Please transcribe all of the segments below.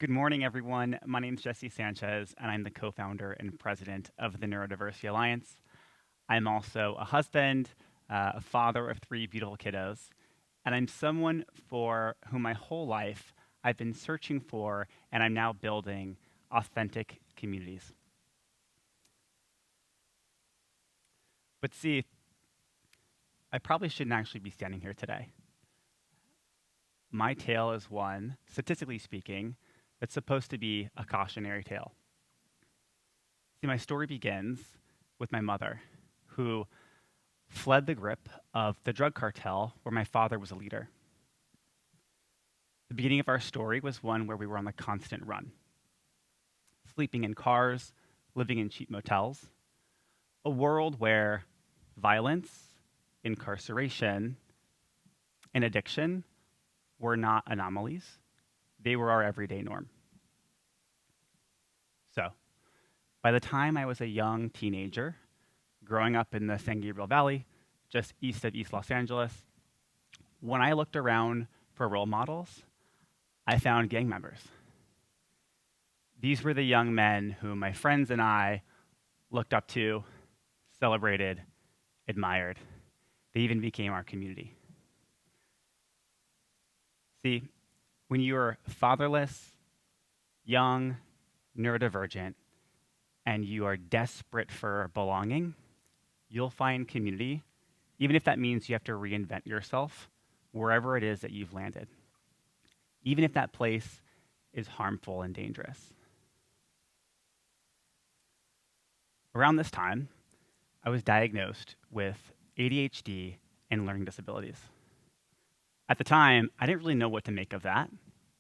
Good morning, everyone. My name is Jesse Sanchez, and I'm the co founder and president of the Neurodiversity Alliance. I'm also a husband, a father of three beautiful kiddos, and I'm someone for whom my whole life I've been searching for, and I'm now building authentic communities. But see, I probably shouldn't actually be standing here today. My tale is one, statistically speaking, that's supposed to be a cautionary tale. See, my story begins with my mother, who fled the grip of the drug cartel where my father was a leader. The beginning of our story was one where we were on the constant run, sleeping in cars, living in cheap motels, a world where violence, incarceration, and addiction were not anomalies. They were our everyday norm. So, by the time I was a young teenager, growing up in the San Gabriel Valley, just east of East Los Angeles, when I looked around for role models, I found gang members. These were the young men whom my friends and I looked up to, celebrated, admired. They even became our community. See, when you are fatherless, young, neurodivergent, and you are desperate for belonging, you'll find community, even if that means you have to reinvent yourself wherever it is that you've landed, even if that place is harmful and dangerous. Around this time, I was diagnosed with ADHD and learning disabilities. At the time, I didn't really know what to make of that.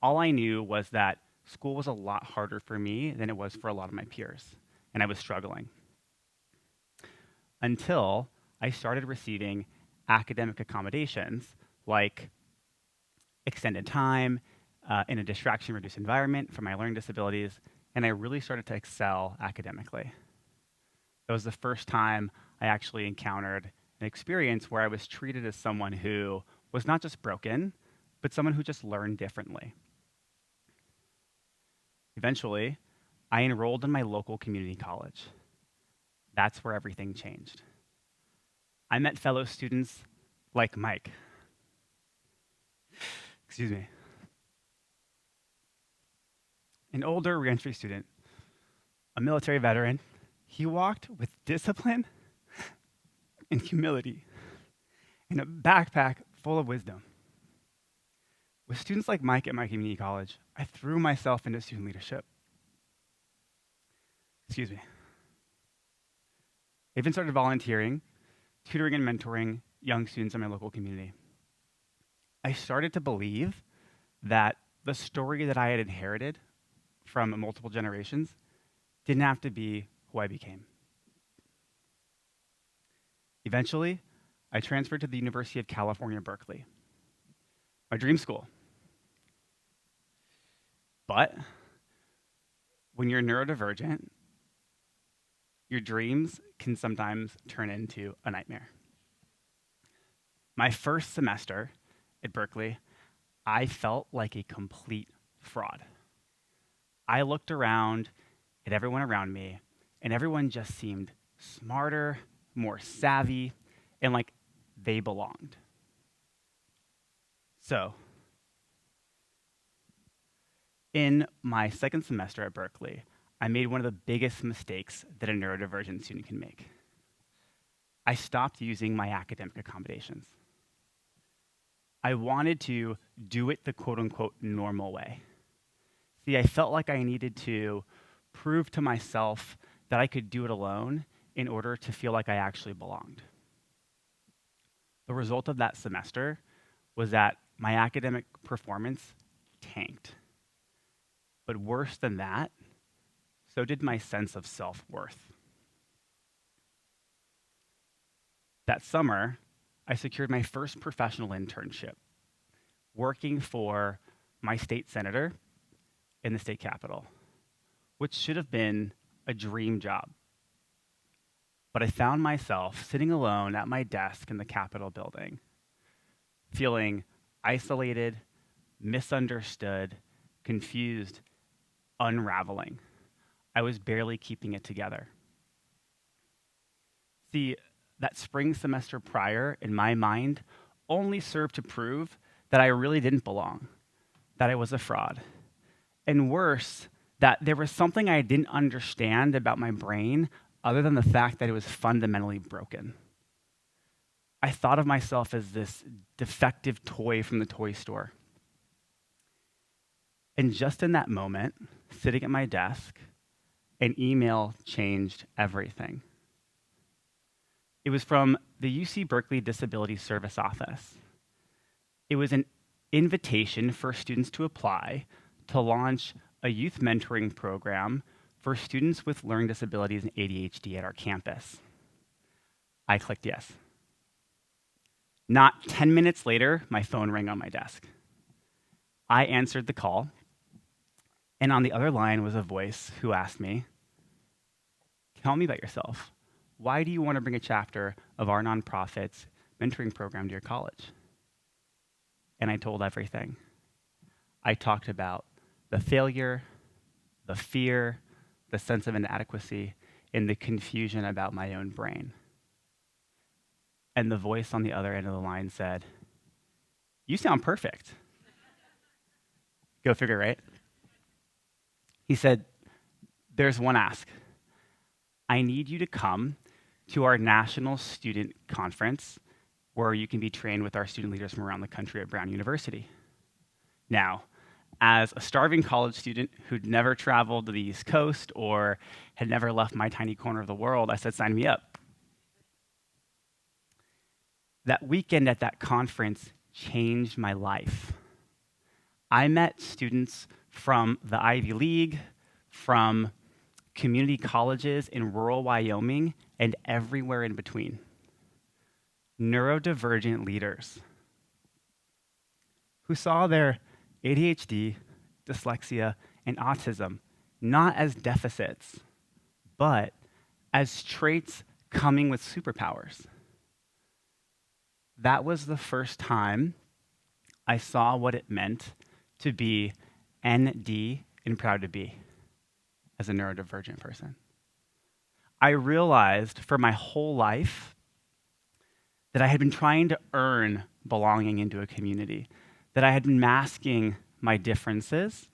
All I knew was that school was a lot harder for me than it was for a lot of my peers, and I was struggling. Until I started receiving academic accommodations like extended time in a distraction reduced environment for my learning disabilities, and I really started to excel academically. That was the first time I actually encountered an experience where I was treated as someone who was not just broken, but someone who just learned differently. Eventually, I enrolled in my local community college. That's where everything changed. I met fellow students like Mike. Excuse me. An older reentry student, a military veteran. He walked with discipline and humility in a backpack full of wisdom. With students like Mike at my community college, I threw myself into student leadership. Excuse me. I even started volunteering, tutoring and mentoring young students in my local community. I started to believe that the story that I had inherited from multiple generations didn't have to be who I became. Eventually, I transferred to the University of California, Berkeley, my dream school. But when you're neurodivergent, your dreams can sometimes turn into a nightmare. My first semester at Berkeley, I felt like a complete fraud. I looked around at everyone around me, and everyone just seemed smarter, more savvy, and like they belonged. So, in my second semester at Berkeley, I made one of the biggest mistakes that a neurodivergent student can make. I stopped using my academic accommodations. I wanted to do it the quote unquote normal way. See, I felt like I needed to prove to myself that I could do it alone in order to feel like I actually belonged. The result of that semester was that my academic performance tanked. But worse than that, so did my sense of self-worth. That summer, I secured my first professional internship, working for my state senator in the state capitol, which should have been a dream job. But I found myself sitting alone at my desk in the Capitol building, feeling isolated, misunderstood, confused, unraveling. I was barely keeping it together. See, that spring semester prior, in my mind, only served to prove that I really didn't belong, that I was a fraud. And worse, that there was something I didn't understand about my brain other than the fact that it was fundamentally broken. I thought of myself as this defective toy from the toy store. And just in that moment, sitting at my desk, an email changed everything. It was from the UC Berkeley Disability Service Office. It was an invitation for students to apply to launch a youth mentoring program for students with learning disabilities and ADHD at our campus. I clicked yes. Not 10 minutes later, my phone rang on my desk. I answered the call, and on the other line was a voice who asked me, "Tell me about yourself. Why do you want to bring a chapter of our nonprofit's mentoring program to your college?" And I told everything. I talked about the failure, the fear, the sense of inadequacy, and the confusion about my own brain. And the voice on the other end of the line said, "You sound perfect." Go figure, right? He said, "There's one ask. I need you to come to our national student conference where you can be trained with our student leaders from around the country at Brown University." Now, as a starving college student who'd never traveled to the East Coast or had never left my tiny corner of the world, I said, "Sign me up." That weekend at that conference changed my life. I met students from the Ivy League, from community colleges in rural Wyoming, and everywhere in between. Neurodivergent leaders who saw their ADHD, dyslexia, and autism not as deficits, but as traits coming with superpowers. That was the first time I saw what it meant to be ND and proud to be as a neurodivergent person. I realized for my whole life that I had been trying to earn belonging into a community, that I had been masking my differences,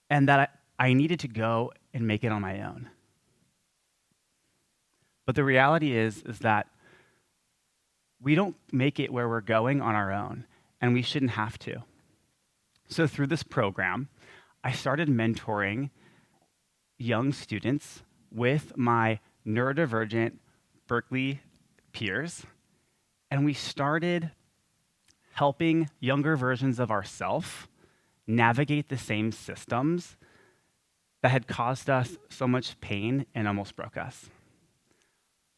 and that I needed to go and make it on my own. But the reality is that we don't make it where we're going on our own, and we shouldn't have to. So through this program, I started mentoring young students with my neurodivergent Berkeley peers, and we started helping younger versions of ourselves navigate the same systems that had caused us so much pain and almost broke us.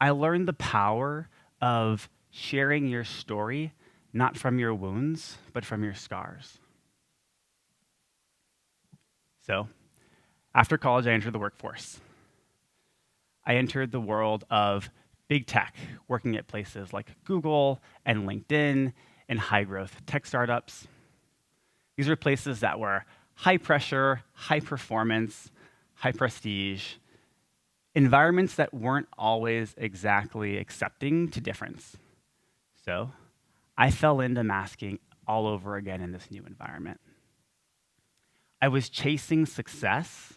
I learned the power of sharing your story, not from your wounds, but from your scars. So, after college, I entered the workforce. I entered the world of big tech, working at places like Google and LinkedIn and high-growth tech startups. These were places that were high pressure, high performance, high prestige, environments that weren't always exactly accepting to difference. So I fell into masking all over again in this new environment. I was chasing success,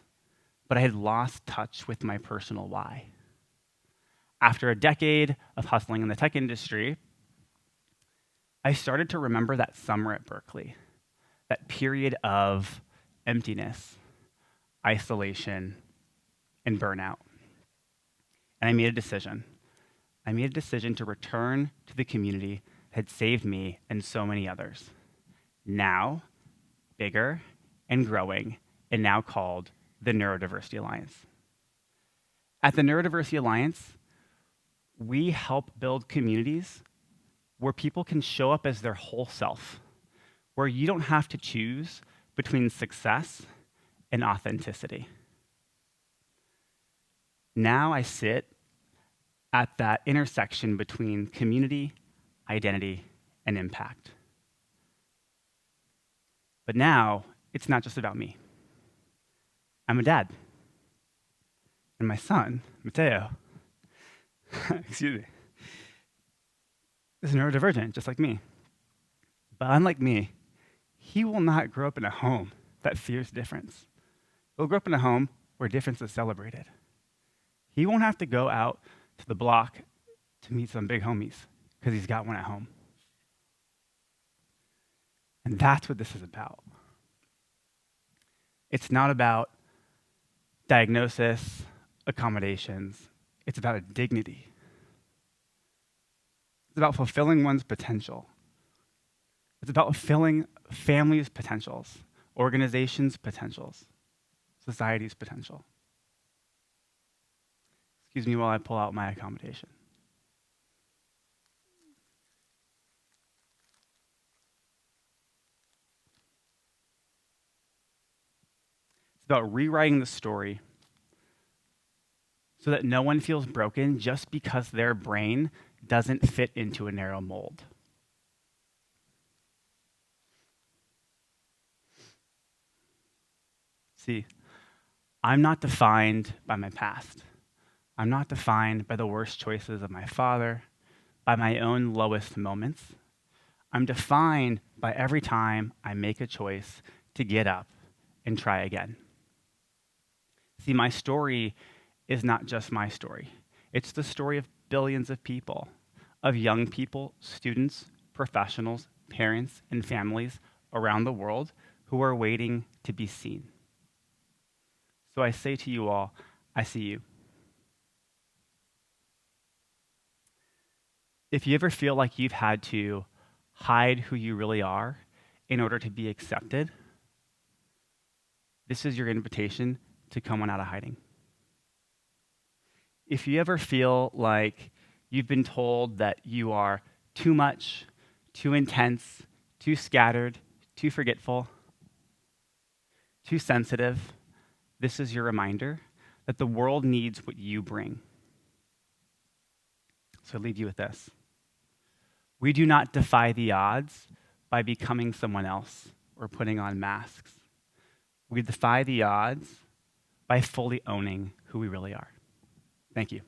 but I had lost touch with my personal why. After a decade of hustling in the tech industry, I started to remember that summer at Berkeley, that period of emptiness, isolation, and burnout. And I made a decision. I made a decision to return to the community that had saved me and so many others. Now, bigger and growing, and now called the Neurodiversity Alliance. At the Neurodiversity Alliance, we help build communities where people can show up as their whole self, where you don't have to choose between success and authenticity. Now I sit at that intersection between community, identity, and impact. But now, it's not just about me. I'm a dad. And my son, Mateo, excuse me, is neurodivergent, just like me. But unlike me, he will not grow up in a home that fears difference. He'll grow up in a home where difference is celebrated. He won't have to go out to the block to meet some big homies because he's got one at home. And that's what this is about. It's not about diagnosis, accommodations. It's about a dignity. It's about fulfilling one's potential. It's about fulfilling families' potentials, organizations' potentials, society's potential. Excuse me while I pull out my accommodation. It's about rewriting the story so that no one feels broken just because their brain doesn't fit into a narrow mold. See, I'm not defined by my past. I'm not defined by the worst choices of my father, by my own lowest moments. I'm defined by every time I make a choice to get up and try again. See, my story is not just my story. It's the story of billions of people, of young people, students, professionals, parents, and families around the world who are waiting to be seen. So I say to you all, I see you. If you ever feel like you've had to hide who you really are in order to be accepted, this is your invitation to come on out of hiding. If you ever feel like you've been told that you are too much, too intense, too scattered, too forgetful, too sensitive, this is your reminder that the world needs what you bring. So I leave you with this. We do not defy the odds by becoming someone else or putting on masks. We defy the odds by fully owning who we really are. Thank you.